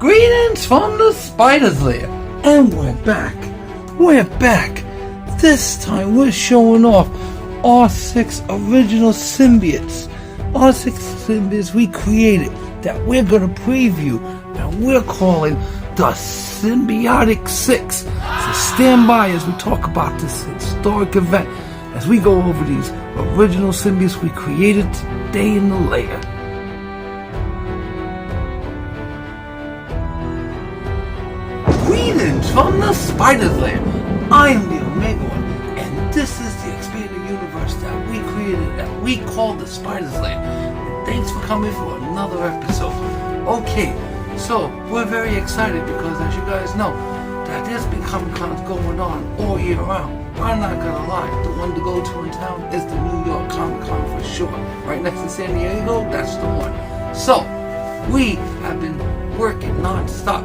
Greetings from the spider's lair, and we're back. This time we're showing off our 6 original symbiotes. Our 6 symbiotes we created that we're gonna preview, and we're calling the Symbiotic 6. So stand by as we talk about this historic event, as we go over these original symbiotes we created today in the lair. Greetings from the spider's lair. I am the Omega One, and this is the expanded universe that we created that we call the spider's lair. And thanks for coming for another episode. Okay, so we're very excited because, as you guys know, that there's been Comic-Cons going on all year round. I'm not gonna lie, the one to go to in town is the New York Comic-Con for sure. Right next to San Diego, that's the one. So, we have been working non-stop,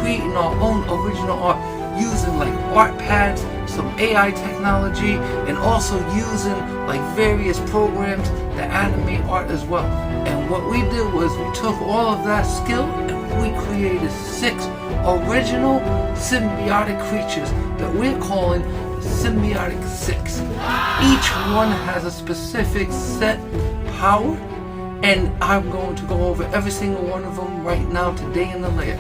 creating our own original art, using like art pads, some AI technology, and also using like various programs that animate art as well. And what we did was we took all of that skill and we created 6 original symbiotic creatures that we're calling the Symbiotic 6. Each one has a specific set power, and I'm going to go over every single one of them right now today in the lair.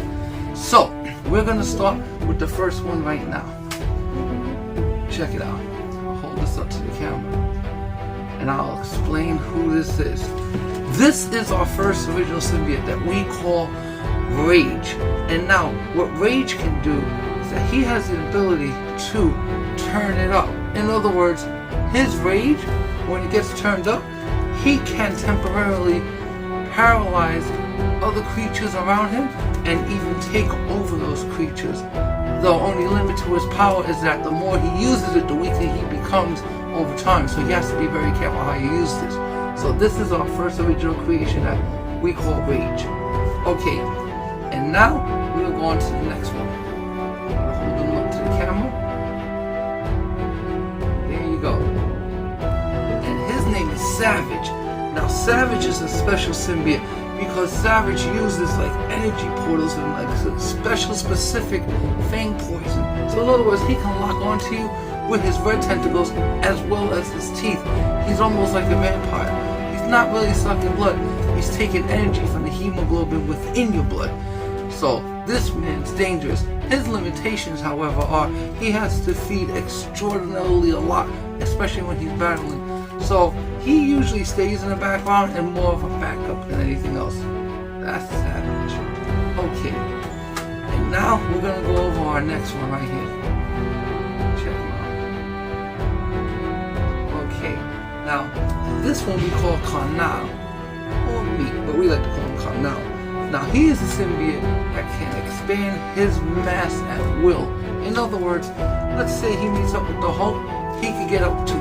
So, we're going to start with the first one right now. Check it out. I'll hold this up to the camera and I'll explain who this is. This is our first original symbiote that we call Rage. And now, what Rage can do is that he has the ability to turn it up. In other words, his rage, when it gets turned up, he can temporarily paralyze other creatures around him and even take over those creatures. The only limit to his power is that the more he uses it, the weaker he becomes over time. So he has to be very careful how he uses this. So this is our first original creation that we call Rage. Okay, and now we'll go on to the next one. I'll hold him up to the camera. There you go. And his name is Savage. Now Savage is a special symbiote because Savage uses like energy portals and like special specific fang poison. So in other words, he can lock onto you with his red tentacles as well as his teeth. He's almost like a vampire. He's not really sucking blood. He's taking energy from the hemoglobin within your blood. So this man's dangerous. His limitations, however, are he has to feed extraordinarily a lot, especially when he's battling. So he usually stays in the background and more of a backup than anything else. That's Savage. Okay. And now we're gonna go over our next one right here. Check him out. Okay. Now, this one we call Carnal. Or me, but we like to call him Carnal. Now he is a symbiote that can expand his mass at will. In other words, let's say he meets up with the Hulk, he can get up to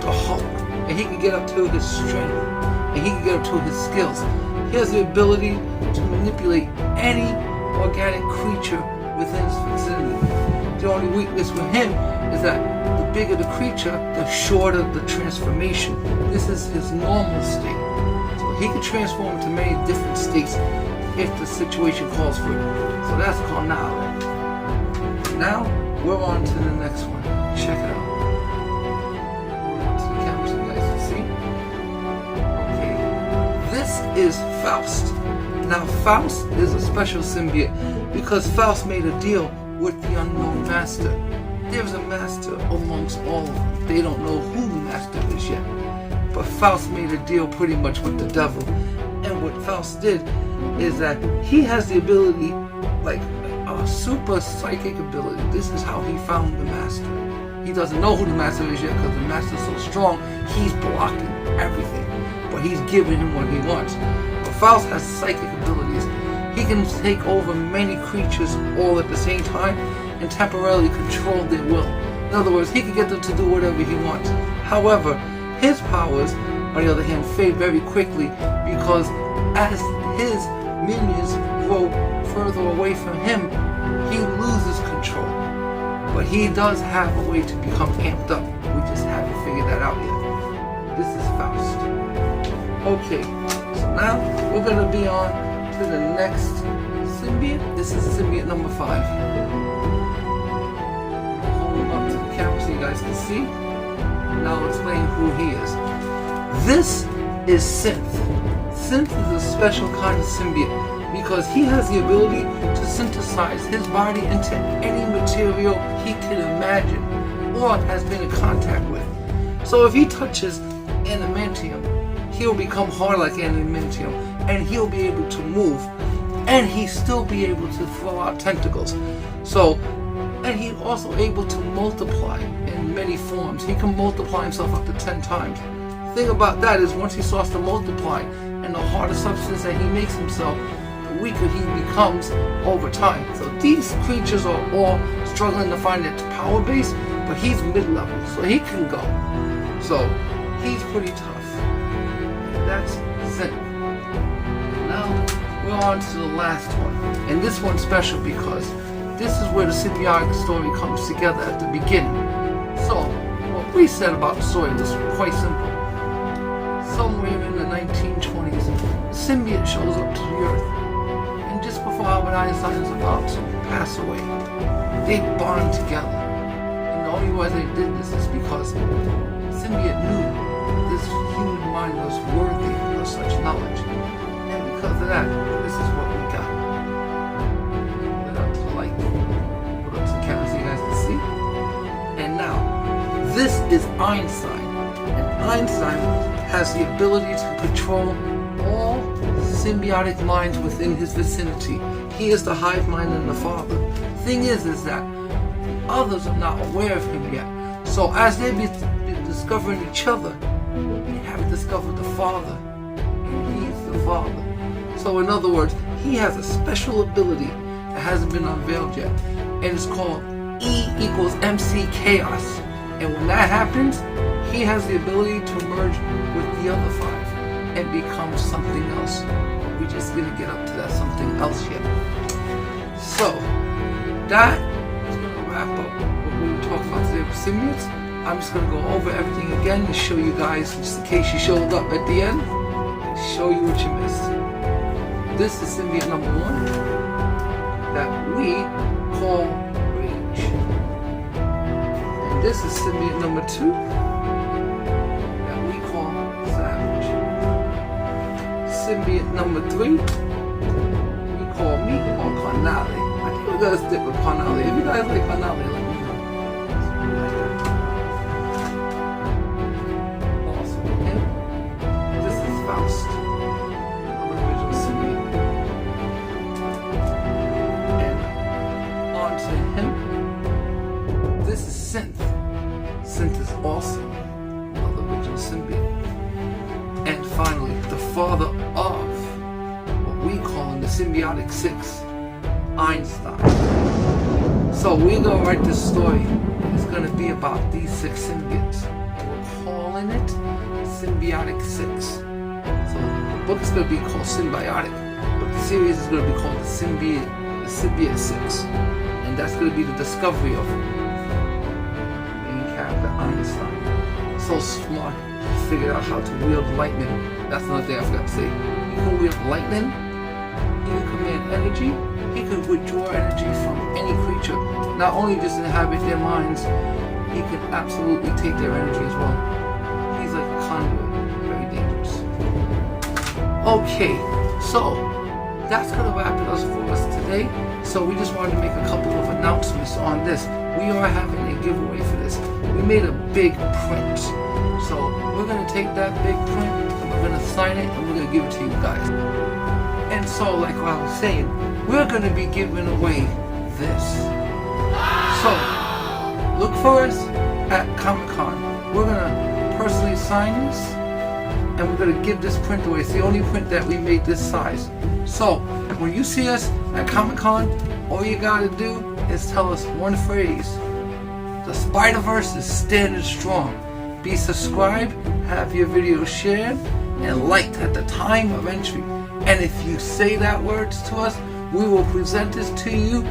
the Hulk. And he can get up to his strength, and he can get up to his skills. He has the ability to manipulate any organic creature within his vicinity. The only weakness with him is that the bigger the creature, the shorter the transformation. This is his normal state. So he can transform into many different states if the situation calls for it. So that's called now. Now, we're on to the next one. Check it out. This is Faust. Now Faust is a special symbiote because Faust made a deal with the unknown master. There's a master amongst all of them. They don't know who the master is yet. But Faust made a deal pretty much with the devil. And what Faust did is that he has the ability, like a super psychic ability. This is how he found the master. He doesn't know who the master is yet because the master's so strong, he's blocking everything. But he's giving him what he wants. But Faust has psychic abilities. He can take over many creatures all at the same time and temporarily control their will. In other words, he can get them to do whatever he wants. However, his powers, on the other hand, fade very quickly because as his minions grow further away from him, he loses control. But he does have a way to become amped up. We just haven't figured that out yet. This is Faust. Okay, so now we're going to be on to the next symbiote. This is symbiote number 5. Hold him up to the camera so you guys can see. Now I'll explain who he is. This is Synth. Synth is a special kind of symbiote because he has the ability to synthesize his body into any material he can imagine or has been in contact with. So if he touches adamantium, he'll become hard like adamantium, and he'll be able to move, and he'll still be able to throw out tentacles. So, and he's also able to multiply in many forms. He can multiply himself up to 10 times. The thing about that is once he starts to multiply, and the harder substance that he makes himself, the weaker he becomes over time. So these creatures are all struggling to find their power base, but he's mid-level, so he can go. So he's pretty tough. That's Synth. Now we're on to the last one, and this one's special because this is where the symbiotic story comes together at the beginning. So what we said about the story was quite simple. Somewhere in the 1920s, the symbiote shows up to the Earth, and just before Albert Einstein is about to pass away, they bond together. And the only way they did this is because symbiote knew this human mind was worthy of such knowledge. And because of that, this is what we got. Put it up to the light. Put it up to the camera so you guys can see. And now, this is Einstein. And Einstein has the ability to control all symbiotic minds within his vicinity. He is the hive mind and the father. The thing is that others are not aware of him yet. So as they be discovering each other, they haven't discovered the father, and he's the father. So in other words, he has a special ability that hasn't been unveiled yet, and it's called E equals MC chaos. And when that happens, he has the ability to merge with the other 5 and become something else. We're just gonna get up to that something else yet. So that is gonna wrap up what we were talking about today with symbiotes. I'm just going to go over everything again to show you guys, just in case you showed up at the end, and show you what you missed. This is symbiote number 1 that we call Rage. And this is symbiote number 2 that we call Savage. Symbiote number 3 we call me or Carnale. I think we're going to stick with Carnale. If you guys like Carnale, let me know. Faust, the original symbiote. And on to him. This is Synth. Synth is also the original symbiote. And finally, the father of what we call in the symbiotic 6, Einstein. So we're going to write this story. It's going to be about these 6 symbiotes. We're calling it Symbiotic 6. So the book is going to be called Symbiotic, but the series is going to be called the Symbiote 6. And that's going to be the discovery of the main character, Einstein. So smart, he figured out how to wield lightning. That's another thing I forgot to say. He can wield lightning, he can command energy, he can withdraw energy from any creature. Not only just inhabit their minds, he can absolutely take their energy as well. He's like a conduit, very dangerous. Okay, so that's going to wrap it up for us today. So we just wanted to make a couple of announcements on this. We are having a giveaway for this. We made a big print. So we're going to take that big print and we're going to sign it and we're going to give it to you guys. And so like what I was saying, we're going to be giving away this. So look for us at Comic-Con. We're going to personally sign this and we're going to give this print away. It's the only print that we made this size. So when you see us at Comic-Con, all you got to do is tell us one phrase. The Spider-Verse is standing strong. Be subscribed, have your video shared, and liked at the time of entry. And if you say that words to us, we will present this to you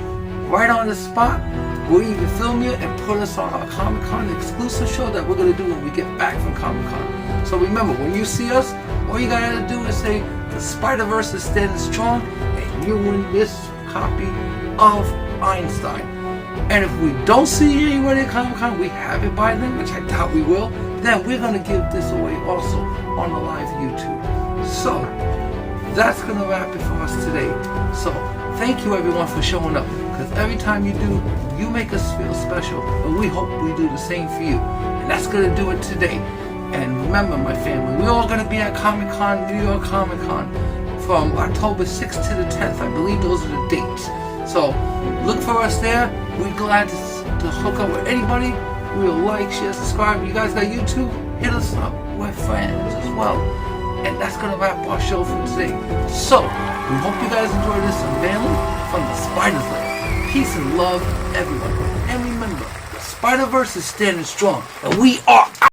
right on the spot. We'll even film you and put us on our Comic-Con exclusive show that we're going to do when we get back from Comic-Con. So remember, when you see us, all you got to do is say, the Spider-Verse is standing strong, and you win this copy of Einstein. And if we don't see you anywhere at Comic-Con, we have it by then, which I doubt we will, then we're going to give this away also on the live YouTube. So, that's going to wrap it for us today. So, thank you everyone for showing up, because every time you do, you make us feel special, and we hope we do the same for you. And that's going to do it today. And remember, my family, we're all going to be at Comic-Con, New York Comic-Con, from October 6th to the 10th. I believe those are the dates. So, look for us there. We're glad to hook up with anybody. We'll like, share, subscribe. You guys got YouTube? Hit us up. We're friends as well. And that's going to wrap our show for today. So, we hope you guys enjoyed this unveiling from the Spider's Land. Peace and love, everyone. And remember, the Spider-Verse is standing strong. And we are